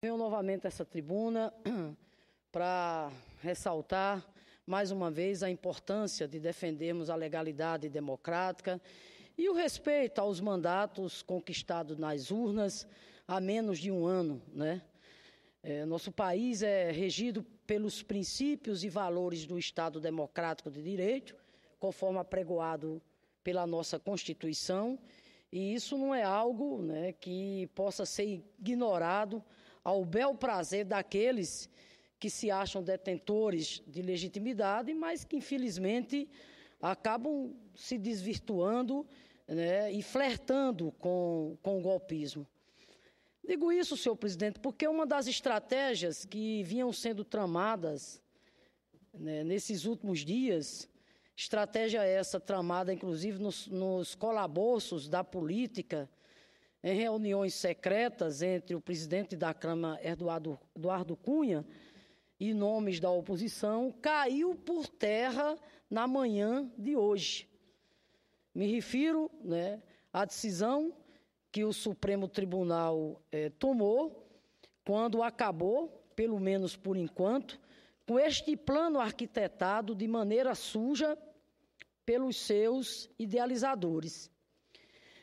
Venho novamente a essa tribuna para ressaltar mais uma vez a importância de defendermos a legalidade democrática e o respeito aos mandatos conquistados nas urnas há menos de um ano, né? Nosso país é regido pelos princípios e valores do Estado Democrático de Direito, conforme apregoado pela nossa Constituição, e isso não é algo, né, que possa ser ignorado ao bel prazer daqueles que se acham detentores de legitimidade, mas que, infelizmente, acabam se desvirtuando, né, e flertando com o golpismo. Digo isso, senhor presidente, porque uma das estratégias que vinham sendo tramadas, né, nesses últimos dias, estratégia essa tramada, inclusive, nos calabouços da política, em reuniões secretas entre o presidente da Câmara, Eduardo Cunha, e nomes da oposição, caiu por terra na manhã de hoje. Me refiro, né, à decisão que o Supremo Tribunal tomou quando acabou, pelo menos por enquanto, com este plano arquitetado de maneira suja pelos seus idealizadores.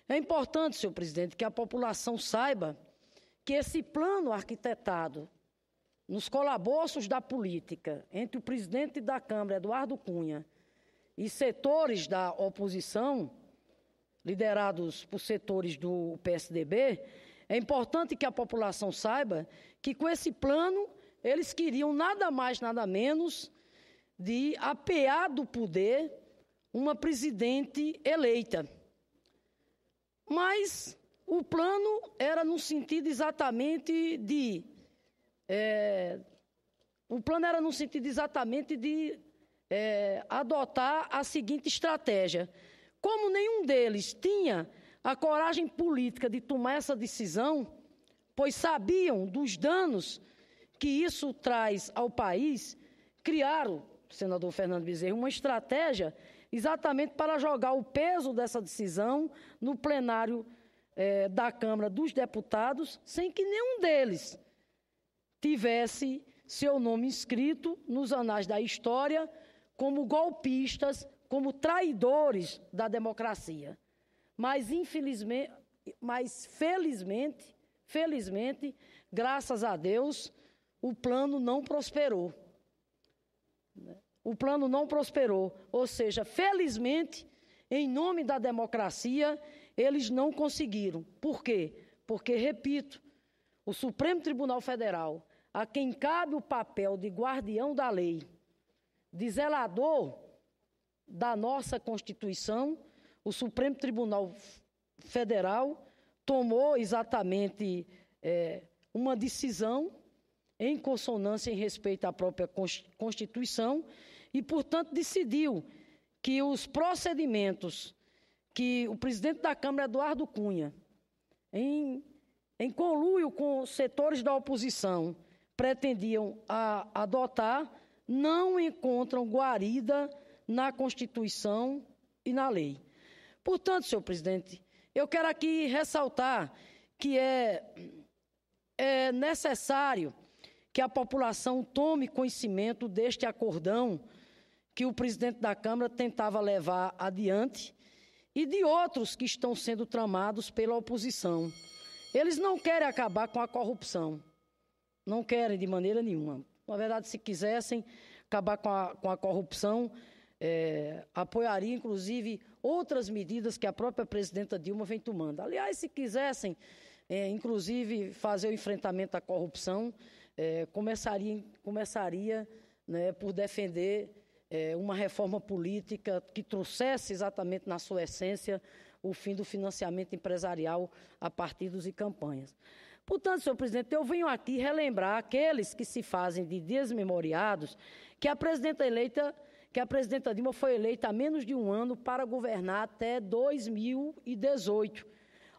É importante, senhor presidente, que a população saiba que esse plano arquitetado nos calabouços da política entre o presidente da Câmara, Eduardo Cunha, e setores da oposição, liderados por setores do PSDB, é importante que a população saiba que com esse plano eles queriam nada mais, nada menos de apear do poder uma presidente eleita. Mas o plano era no sentido exatamente de adotar a seguinte estratégia. Como nenhum deles tinha a coragem política de tomar essa decisão, pois sabiam dos danos que isso traz ao país, criaram, senador Fernando Bezerra, uma estratégia exatamente para jogar o peso dessa decisão no plenário da Câmara dos Deputados, sem que nenhum deles tivesse seu nome inscrito nos anais da história como golpistas, como traidores da democracia. Mas, felizmente, graças a Deus, o plano não prosperou. O plano não prosperou, ou seja, felizmente, em nome da democracia, eles não conseguiram. Por quê? Porque, repito, o Supremo Tribunal Federal, a quem cabe o papel de guardião da lei, de zelador da nossa Constituição, o Supremo Tribunal Federal tomou exatamente uma decisão em consonância em respeito à própria Constituição e, portanto, decidiu que os procedimentos que o presidente da Câmara, Eduardo Cunha, em conluio com setores da oposição, pretendiam adotar, não encontram guarida na Constituição e na lei. Portanto, senhor presidente, eu quero aqui ressaltar que é necessário que a população tome conhecimento deste acordão que o presidente da Câmara tentava levar adiante e de outros que estão sendo tramados pela oposição. Eles não querem acabar com a corrupção, não querem de maneira nenhuma. Na verdade, se quisessem acabar com a corrupção, apoiaria, inclusive, outras medidas que a própria presidenta Dilma vem tomando. Aliás, se quisessem, inclusive, fazer o enfrentamento à corrupção, começaria, né, por defender uma reforma política que trouxesse exatamente na sua essência o fim do financiamento empresarial a partidos e campanhas. Portanto, senhor presidente, eu venho aqui relembrar aqueles que se fazem de desmemoriados que a presidenta Dilma foi eleita há menos de um ano para governar até 2018.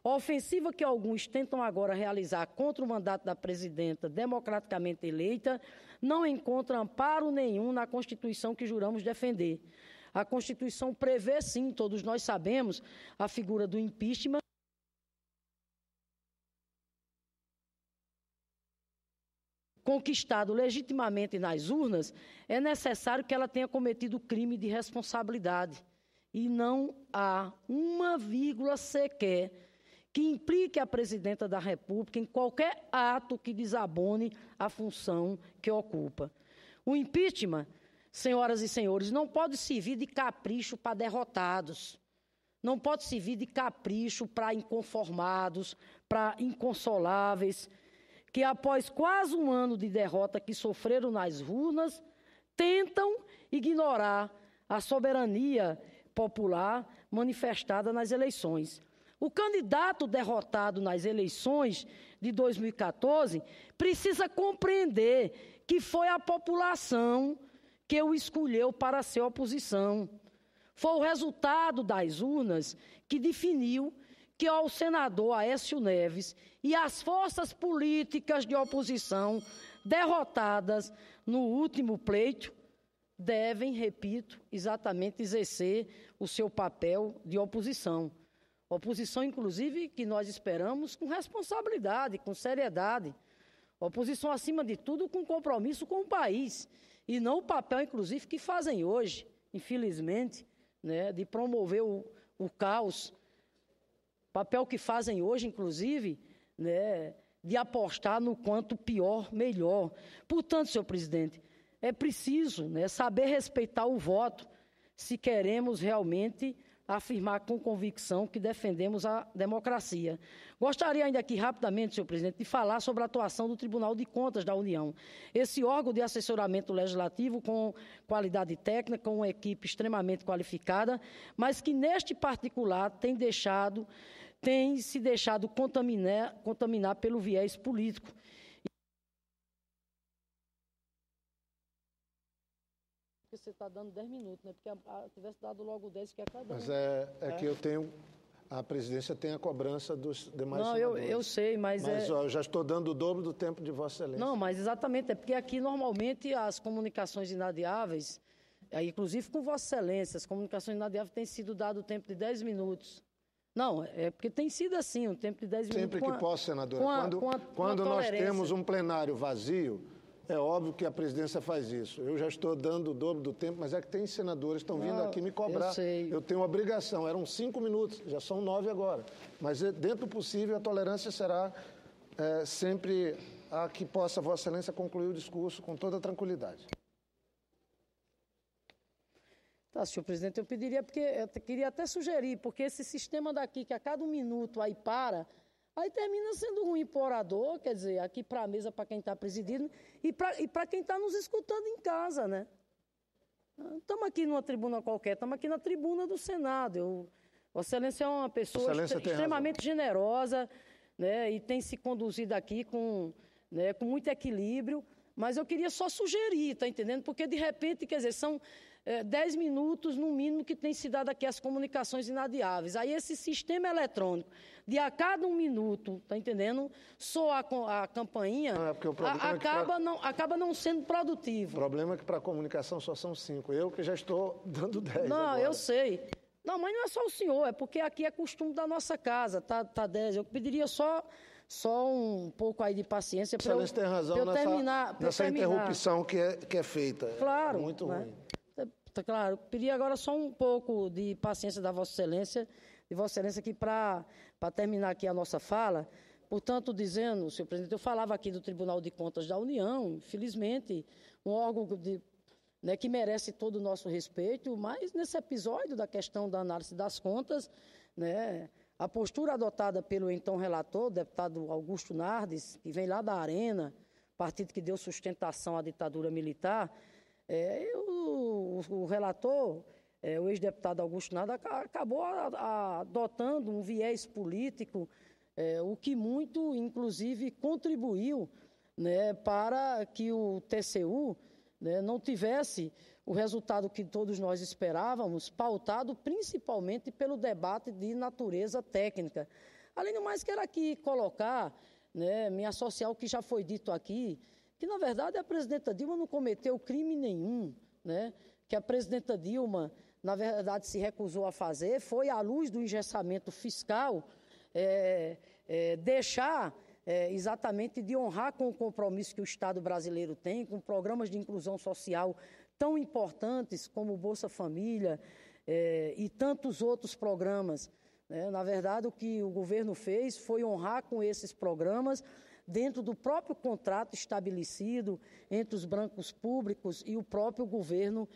A ofensiva que alguns tentam agora realizar contra o mandato da presidenta democraticamente eleita não encontra amparo nenhum na Constituição que juramos defender. A Constituição prevê, sim, todos nós sabemos, a figura do impeachment, conquistado legitimamente nas urnas, é necessário que ela tenha cometido crime de responsabilidade. E não há uma vírgula sequer que implique a presidenta da República em qualquer ato que desabone a função que ocupa. O impeachment, senhoras e senhores, não pode servir de capricho para derrotados, não pode servir de capricho para inconformados, para inconsoláveis, que após quase um ano de derrota que sofreram nas urnas, tentam ignorar a soberania popular manifestada nas eleições. O candidato derrotado nas eleições de 2014 precisa compreender que foi a população que o escolheu para ser oposição. Foi o resultado das urnas que definiu que ao senador Aécio Neves e às forças políticas de oposição derrotadas no último pleito devem, repito, exatamente exercer o seu papel de oposição. Oposição, inclusive, que nós esperamos com responsabilidade, com seriedade. Oposição, acima de tudo, com compromisso com o país. E não o papel, inclusive, que fazem hoje, infelizmente, né, de promover o caos. Papel que fazem hoje, inclusive, né, de apostar no quanto pior, melhor. Portanto, senhor presidente, é preciso, né, saber respeitar o voto se queremos realmente afirmar com convicção que defendemos a democracia. Gostaria ainda aqui rapidamente, senhor presidente, de falar sobre a atuação do Tribunal de Contas da União. Esse órgão de assessoramento legislativo com qualidade técnica, com uma equipe extremamente qualificada, mas que neste particular tem se deixado contaminar pelo viés político. Você está dando 10 minutos, né? Porque tivesse dado logo 10, que é cada um. Mas que eu tenho... A presidência tem a cobrança dos demais senadores. Não, eu sei, mas ó, eu já estou dando o dobro do tempo de Vossa Excelência. Não, mas exatamente, é porque aqui normalmente as comunicações inadiáveis, inclusive com Vossa Excelência, as comunicações inadiáveis têm sido dado o tempo de 10 minutos. Não, é porque tem sido assim, um tempo de 10 minutos. Sempre que posso, senadora. Quando nós temos um plenário vazio, é óbvio que a presidência faz isso. Eu já estou dando o dobro do tempo, mas é que tem senadores que estão vindo aqui me cobrar. Eu sei. Eu tenho obrigação, eram 5 minutos, já são 9 agora. Mas dentro do possível, a tolerância será sempre a que possa Vossa Excelência concluir o discurso com toda tranquilidade. Tá, senhor presidente, eu pediria, porque eu queria até sugerir, porque esse sistema daqui, que a cada um minuto aí para... Aí termina sendo ruim para o orador, quer dizer, aqui para a mesa, para quem está presidindo, e para quem está nos escutando em casa, né? Estamos aqui numa tribuna qualquer, estamos aqui na tribuna do Senado. Vossa Excelência é uma pessoa extremamente generosa, né? E tem se conduzido aqui com muito equilíbrio, mas eu queria só sugerir, está entendendo? Porque, de repente, quer dizer, são 10 minutos, no mínimo, que tem se dado aqui as comunicações inadiáveis. Aí esse sistema eletrônico, de a cada um minuto, está entendendo? Soa a campainha, acaba não sendo produtivo. O problema é que para a comunicação só são 5. Eu que já estou dando 10 Não, agora. Eu sei. Não, mas não é só o senhor, é porque aqui é costume da nossa casa, tá 10. Eu pediria só um pouco aí de paciência para eu, tem razão nessa interrupção que é feita. Claro. É muito ruim. Claro, eu pedi agora só um pouco de paciência da Vossa Excelência, aqui para terminar aqui a nossa fala. Portanto, dizendo, senhor presidente, eu falava aqui do Tribunal de Contas da União, infelizmente, um órgão que merece todo o nosso respeito, mas nesse episódio da questão da análise das contas, né, a postura adotada pelo então relator, o deputado Augusto Nardes, que vem lá da Arena, partido que deu sustentação à ditadura militar, o relator, o ex-deputado Augusto Nardes, acabou adotando um viés político, o que muito, inclusive, contribuiu, né, para que o TCU, né, não tivesse o resultado que todos nós esperávamos, pautado principalmente pelo debate de natureza técnica. Além do mais, quero aqui colocar, né, me associar ao que já foi dito aqui, que, na verdade, a presidenta Dilma não cometeu crime nenhum, né? Que a presidenta Dilma, na verdade, se recusou a fazer, foi, à luz do engessamento fiscal, deixar exatamente de honrar com o compromisso que o Estado brasileiro tem, com programas de inclusão social tão importantes como o Bolsa Família e tantos outros programas. Na verdade, o que o governo fez foi honrar com esses programas dentro do próprio contrato estabelecido entre os bancos públicos e o próprio governo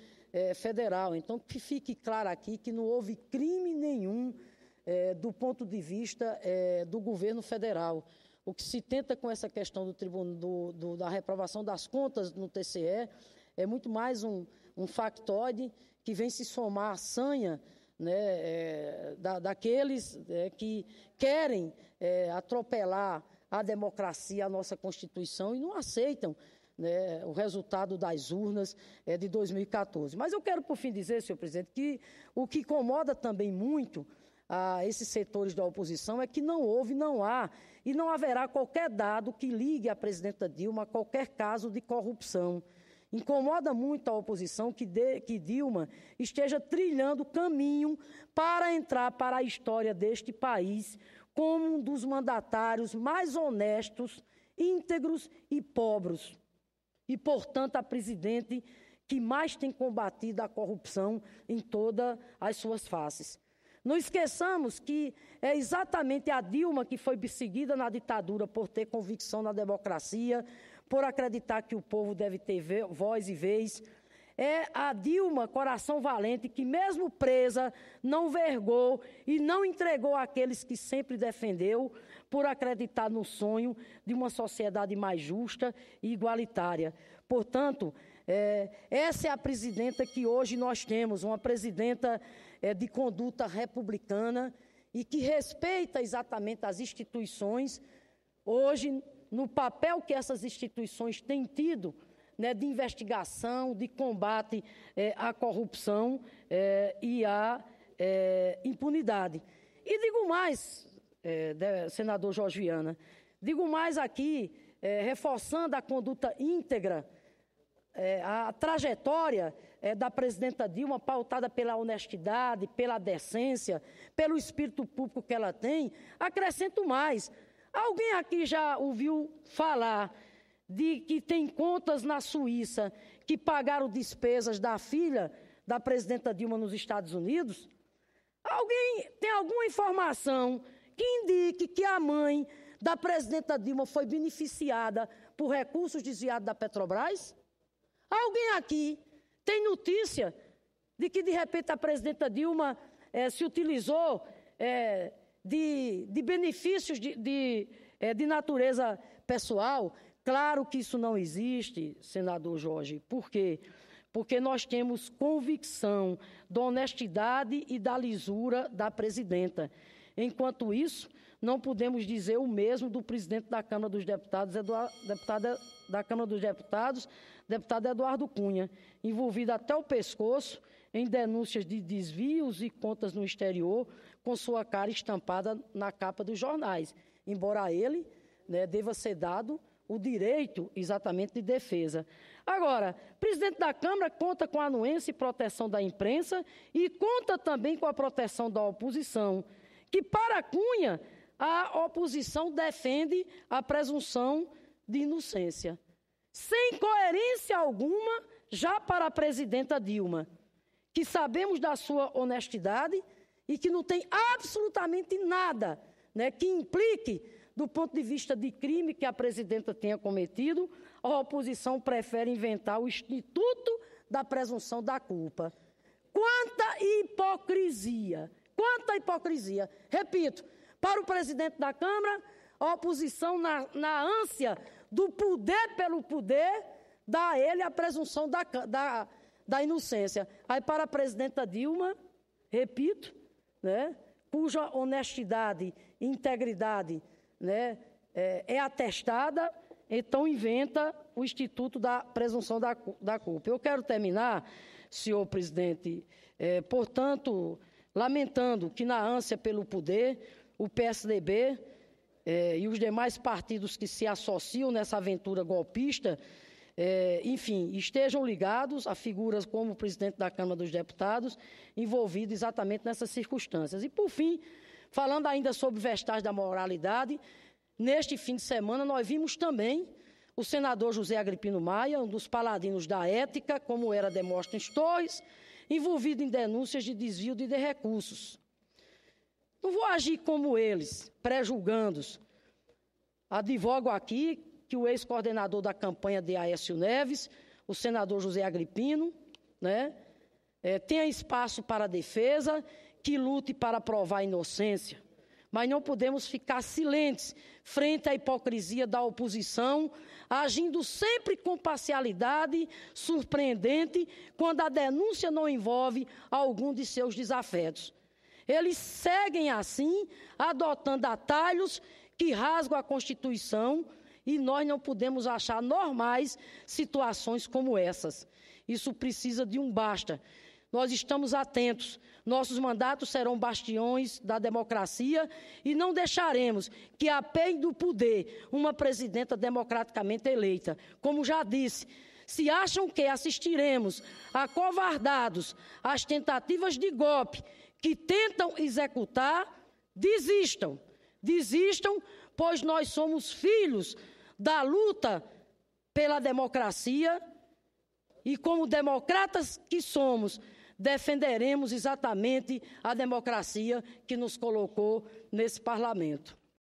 federal. Então, que fique claro aqui que não houve crime nenhum do ponto de vista do governo federal. O que se tenta com essa questão da reprovação das contas no TCE é muito mais um factoide que vem se somar à sanha, né, daqueles que querem atropelar a democracia, a nossa Constituição, e não aceitam, né, o resultado das urnas de 2014. Mas eu quero, por fim, dizer, senhor presidente, que o que incomoda também muito a esses setores da oposição é que não houve, não há e não haverá qualquer dado que ligue a presidenta Dilma a qualquer caso de corrupção. Incomoda muito a oposição que Dilma esteja trilhando caminho para entrar para a história deste país como um dos mandatários mais honestos, íntegros e pobres. E, portanto, a presidente que mais tem combatido a corrupção em todas as suas faces. Não esqueçamos que é exatamente a Dilma que foi perseguida na ditadura por ter convicção na democracia, por acreditar que o povo deve ter voz e vez. É a Dilma, coração valente, que mesmo presa, não vergou e não entregou àqueles que sempre defendeu, por acreditar no sonho de uma sociedade mais justa e igualitária. Portanto, essa é a presidenta que hoje nós temos, uma presidenta de conduta republicana e que respeita exatamente as instituições, hoje, no papel que essas instituições têm tido, né, de investigação, de combate à corrupção e à impunidade. E digo mais, senador Jorge Viana, digo mais aqui, reforçando a conduta íntegra, a trajetória da presidenta Dilma, pautada pela honestidade, pela decência, pelo espírito público que ela tem, acrescento mais. Alguém aqui já ouviu falar de que tem contas na Suíça que pagaram despesas da filha da presidenta Dilma nos Estados Unidos? Alguém tem alguma informação que indique que a mãe da presidenta Dilma foi beneficiada por recursos desviados da Petrobras? Alguém aqui tem notícia de que, de repente, a presidenta Dilma se utilizou de benefícios de natureza pessoal? Claro que isso não existe, senador Jorge. Por quê? Porque nós temos convicção da honestidade e da lisura da presidenta. Enquanto isso, não podemos dizer o mesmo do presidente da Câmara dos Deputados, deputado Eduardo Cunha, envolvido até o pescoço em denúncias de desvios e contas no exterior, com sua cara estampada na capa dos jornais, embora ele, né, deva ser dado o direito exatamente de defesa. Agora, o presidente da Câmara conta com a anuência e proteção da imprensa e conta também com a proteção da oposição, que para Cunha, a oposição defende a presunção de inocência. Sem coerência alguma, já para a presidenta Dilma, que sabemos da sua honestidade e que não tem absolutamente nada, né, que implique, do ponto de vista de crime que a presidenta tenha cometido, a oposição prefere inventar o Instituto da Presunção da Culpa. Quanta hipocrisia! Quanta hipocrisia! Repito, para o presidente da Câmara, a oposição, na ânsia do poder pelo poder, dá a ele a presunção da inocência. Aí, para a presidenta Dilma, repito, né, cuja honestidade e integridade, né, é atestada, então inventa o Instituto da Presunção da Culpa. Eu quero terminar, senhor presidente, portanto, lamentando que na ânsia pelo poder, o PSDB e os demais partidos que se associam nessa aventura golpista, enfim, estejam ligados a figuras como o presidente da Câmara dos Deputados, envolvido exatamente nessas circunstâncias. E, por fim, falando ainda sobre vestagem da moralidade, neste fim de semana, nós vimos também o senador José Agripino Maia, um dos paladinos da ética, como era Demóstenes Torres, envolvido em denúncias de desvio de recursos. Não vou agir como eles, pré-julgando-os. Advogo aqui que o ex-coordenador da campanha de Aécio Neves, o senador José Agripino, tenha espaço para a defesa, que lute para provar a inocência. Mas não podemos ficar silentes frente à hipocrisia da oposição, agindo sempre com parcialidade surpreendente quando a denúncia não envolve algum de seus desafetos. Eles seguem assim, adotando atalhos que rasgam a Constituição, e nós não podemos achar normais situações como essas. Isso precisa de um basta. Nós estamos atentos. Nossos mandatos serão bastiões da democracia e não deixaremos que apeie do poder uma presidenta democraticamente eleita. Como já disse, se acham que assistiremos acovardados às tentativas de golpe que tentam executar, desistam. Desistam, pois nós somos filhos da luta pela democracia e, como democratas que somos, defenderemos exatamente a democracia que nos colocou nesse parlamento.